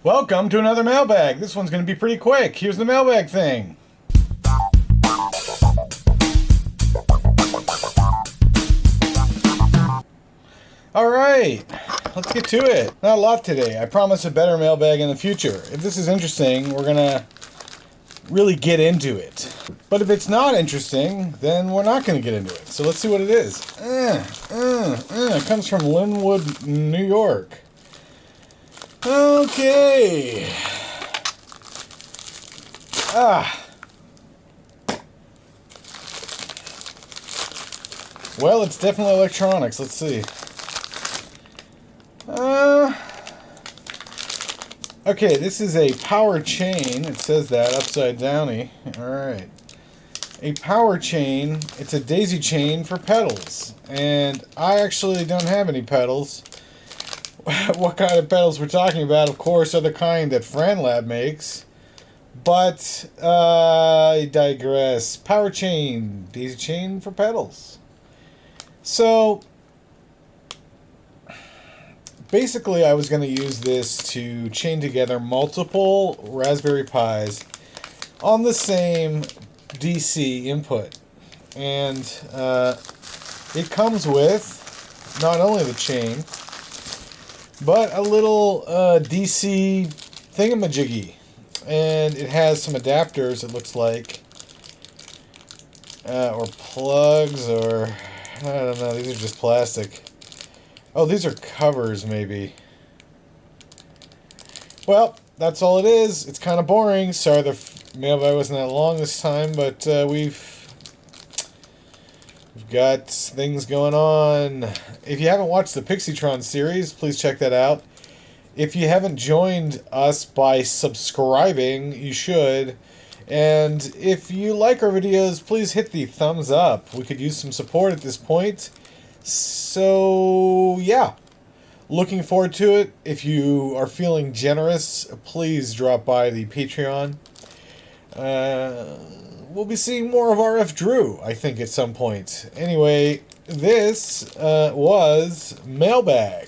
Welcome to another mailbag. This one's going to be pretty quick. Here's the mailbag thing. Alright, let's get to it. Not a lot today. I promise a better mailbag in the future. If this is interesting, we're going to really get into it. But if it's not interesting, then we're not going to get into it. So let's see what it is. It comes from Linwood, New York. Okay. Well, it's definitely electronics. Let's see. Okay, this is a power chain. It says that upside downy. Alright. A power chain. It's a daisy chain for pedals. And I actually don't have any pedals. What kind of pedals we're talking about, of course, are the kind that FranLab makes. But, I digress. Power chain. Daisy chain for pedals. So, basically I was going to use this to chain together multiple Raspberry Pis on the same DC input. And, it comes with not only the chain, but a little DC thingamajiggy. And it has some adapters, it looks like. Or plugs, or I don't know, these are just plastic. Oh, these are covers, maybe. Well, that's all it is. It's kind of boring. Sorry the mailbag wasn't that long this time, but we've got things going on. If you haven't watched the Pixietron series, please check that out. If you haven't joined us by subscribing, you should. And if you like our videos, please hit the thumbs up. We could use some support at this point. So, yeah. Looking forward to it. If you are feeling generous, please drop by the Patreon. We'll be seeing more of RF Drew, I think, at some point. Anyway, this was Mailbag.